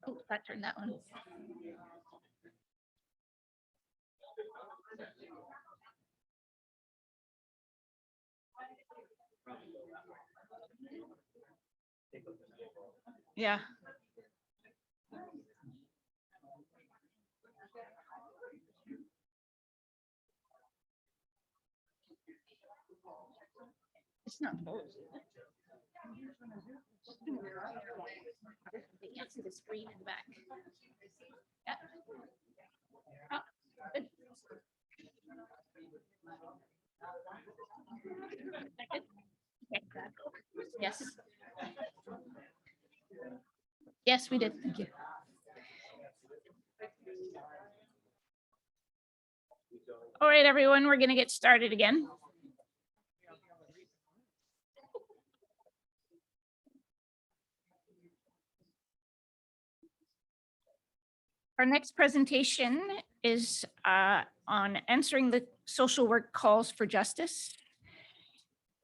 Oh, that turned that one. Yeah. It's not closed. They can't see the screen in the back. Yeah. Oh, good. Okay. Yes. Yes, we did. Thank you. All right, everyone, we're going to get started again. Our next presentation is on answering the social work calls for justice.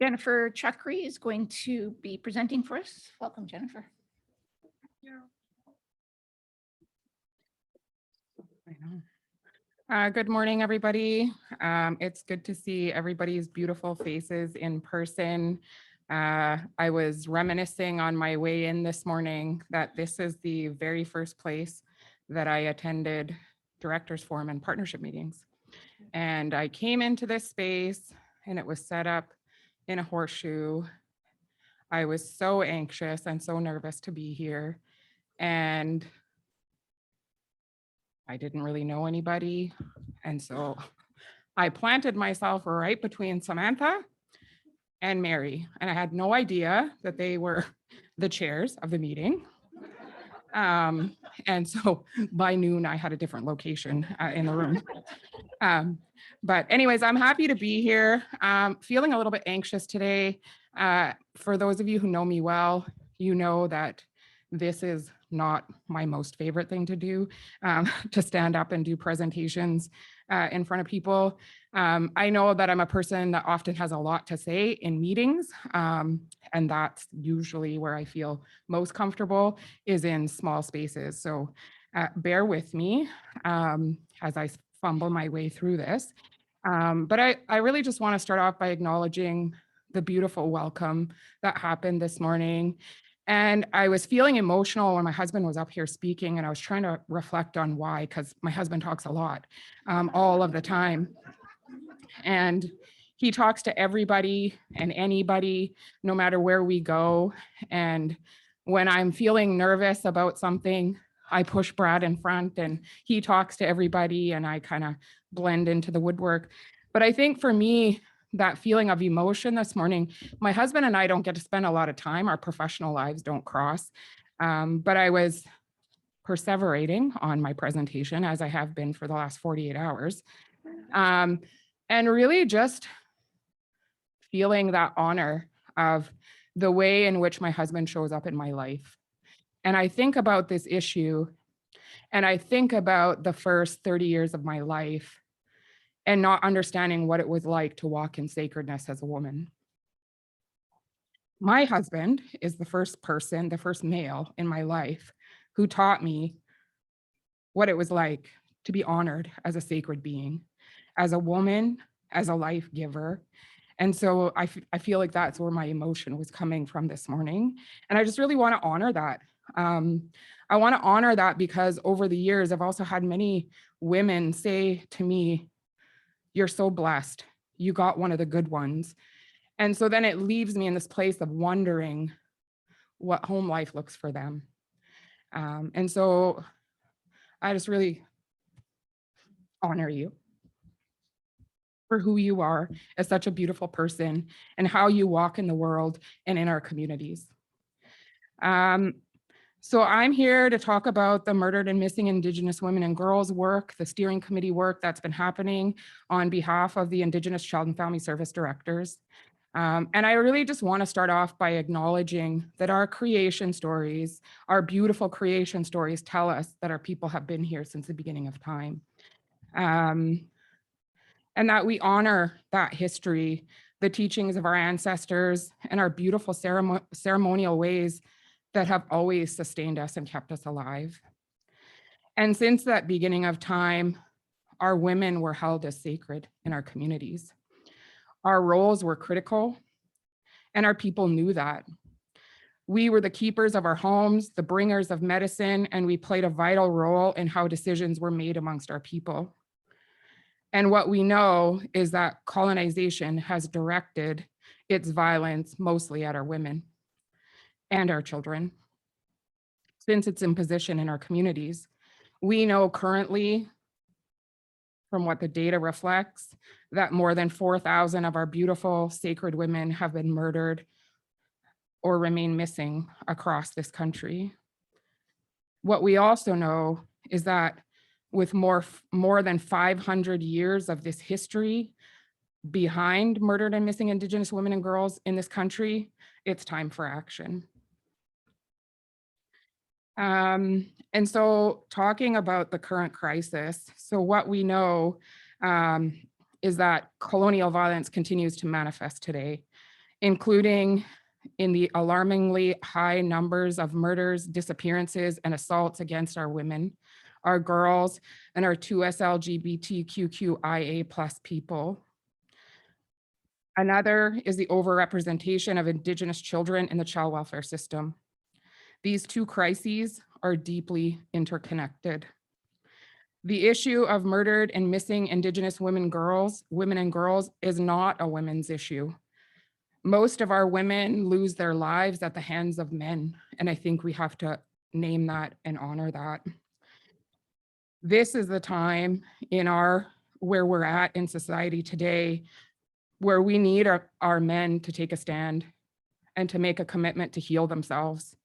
Jennifer Chuckry is going to be presenting for us. Welcome, Jennifer. Good morning, everybody. It's good to see everybody's beautiful faces in person. I was reminiscing on my way in this morning that this is the very first place that I attended directors forum and partnership meetings. And I came into this space and it was set up in a horseshoe. I was so anxious and so nervous to be here. And I didn't really know anybody. And so I planted myself right between Samantha and Mary. And I had no idea that they were the chairs of the meeting. And so by noon, I had a different location in the room. But anyways, I'm happy to be here. Feeling a little bit anxious today. For those of you who know me well, you know that this is not my most favorite thing to do, to stand up and do presentations in front of people. I know that I'm a person that often has a lot to say in meetings, and that's usually where I feel most comfortable is in small spaces. So bear with me as I fumble my way through this. But I really just want to start off by acknowledging the beautiful welcome that happened this morning. And I was feeling emotional when my husband was up here speaking, and I was trying to reflect on why, because my husband talks a lot, all of the time. And he talks to everybody and anybody, no matter where we go. And when I'm feeling nervous about something, I push Brad in front and he talks to everybody and I kind of blend into the woodwork. But I think for me, that feeling of emotion this morning, my husband and I don't get to spend a lot of time. Our professional lives don't cross. But I was perseverating on my presentation, as I have been for the last 48 hours. And really just feeling that honor of the way in which my husband shows up in my life. And I think about this issue, and I think about the first 30 years of my life and not understanding what it was like to walk in sacredness as a woman. My husband is the first person, the first male in my life who taught me what it was like to be honored as a sacred being, as a woman, as a life giver. And so I feel like that's where my emotion was coming from this morning. And I just really want to honor that. I want to honor that because over the years, I've also had many women say to me, "You're so blessed. You got one of the good ones." And so then it leaves me in this place of wondering what home life looks for them. And so I just really honor you for who you are as such a beautiful person and how you walk in the world and in our communities. So I'm here to talk about the murdered and missing Indigenous women and girls work, the steering committee work that's been happening on behalf of the Indigenous Child and Family Service Directors. And I really just want to start off by acknowledging that our creation stories, our beautiful creation stories, tell us that our people have been here since the beginning of time. And that we honor that history, the teachings of our ancestors, and our beautiful ceremonial ways that have always sustained us and kept us alive. And since that beginning of time, our women were held as sacred in our communities. Our roles were critical, and our people knew that. We were the keepers of our homes, the bringers of medicine, and we played a vital role in how decisions were made amongst our people. And what we know is that colonization has directed its violence mostly at our women and our children since its imposition in our communities. We know currently, from what the data reflects, that more than 4,000 of our beautiful sacred women have been murdered or remain missing across this country. What we also know is that with more than 500 years of this history behind murdered and missing Indigenous women and girls in this country, it's time for action. And so talking about the current crisis, so what we know is that colonial violence continues to manifest today, including in the alarmingly high numbers of murders, disappearances, and assaults against our women, our girls, and our 2S LGBTQIA+ people. Another is the overrepresentation of Indigenous children in the child welfare system. These two crises are deeply interconnected. The issue of murdered and missing Indigenous women and girls is not a women's issue. Most of our women lose their lives at the hands of men, and I think we have to name that and honor that. This is the time in where we're at in society today, where we need our men to take a stand and to make a commitment to heal themselves.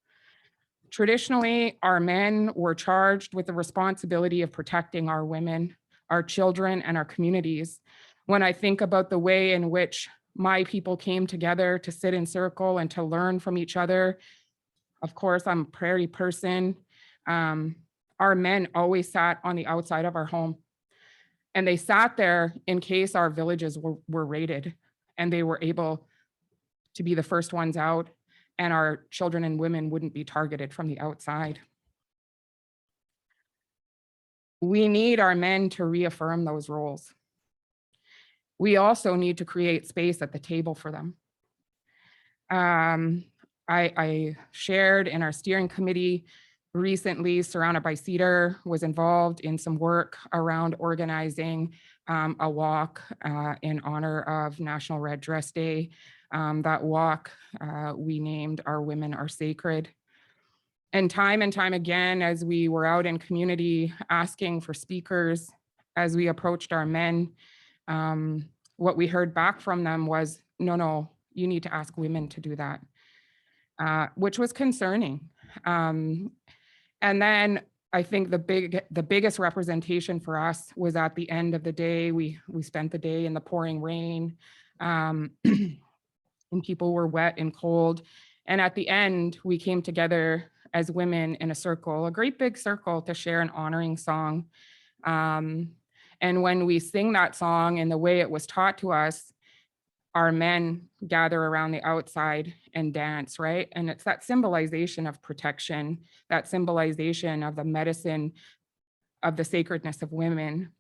Traditionally, our men were charged with the responsibility of protecting our women, our children, and our communities. When I think about the way in which my people came together to sit in circle and to learn from each other, of course, I'm a prairie person. Our men always sat on the outside of our home, and they sat there in case our villages were raided, and they were able to be the first ones out, and our children and women wouldn't be targeted from the outside. We need our men to reaffirm those roles. We also need to create space at the table for them. I shared in our steering committee recently, surrounded by Cedar, was involved in some work around organizing a walk in honor of National Red Dress Day. That walk we named Our Women Are Sacred. And time again, as we were out in community asking for speakers, as we approached our men, what we heard back from them was, no, you need to ask women to do that, which was concerning. And then I think the biggest representation for us was at the end of the day. We spent the day in the pouring rain, and people were wet and cold. And at the end, we came together as women in a circle, a great big circle, to share an honoring song. And when we sing that song in the way it was taught to us, our men gather around the outside and dance, right? And it's that symbolization of protection, that symbolization of the medicine, of the sacredness of women.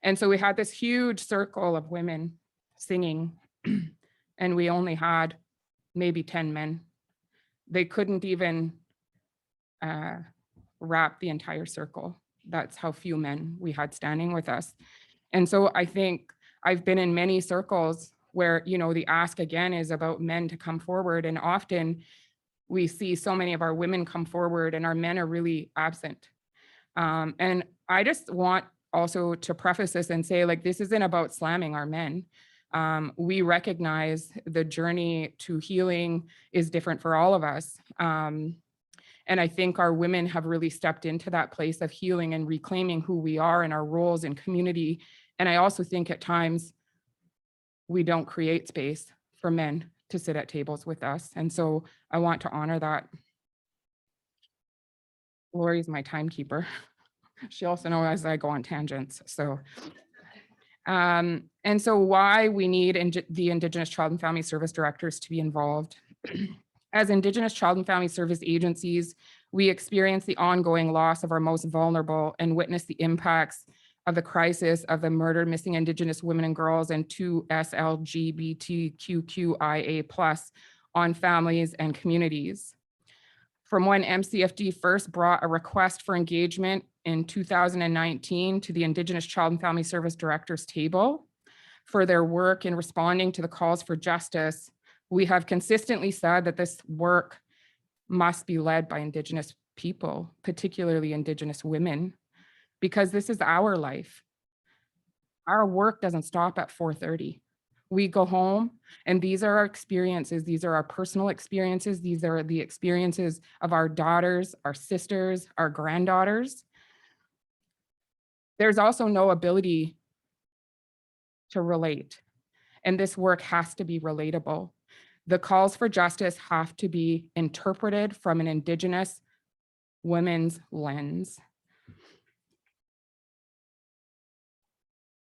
And so we had this huge circle of women singing, and we only had maybe 10 men. They couldn't even wrap the entire circle. That's how few men we had standing with us. And so I think I've been in many circles where, the ask again is about men to come forward. And often we see so many of our women come forward and our men are really absent. And I just want also to preface this and say, this isn't about slamming our men. We recognize the journey to healing is different for all of us. And And I think our women have really stepped into that place of healing and reclaiming who we are and our roles in community. And I also think at times we don't create space for men to sit at tables with us. And so I want to honor that. Lori's my timekeeper. She also knows I go on tangents. So, and so why we need the Indigenous Child and Family Service Directors to be involved. As Indigenous Child and Family Service agencies, we experience the ongoing loss of our most vulnerable and witness the impacts of the crisis of the murdered missing Indigenous women and girls and 2 SLGBTQIA+ on families and communities. From when MCFD first brought a request for engagement in 2019 to the Indigenous Child and Family Service Directors table for their work in responding to the calls for justice, we have consistently said that this work must be led by Indigenous people, particularly Indigenous women, because this is our life. Our work doesn't stop at 4:30. We go home and these are our experiences. These are our personal experiences. These are the experiences of our daughters, our sisters, our granddaughters. There's also no ability to relate, and this work has to be relatable. The calls for justice have to be interpreted from an Indigenous women's lens.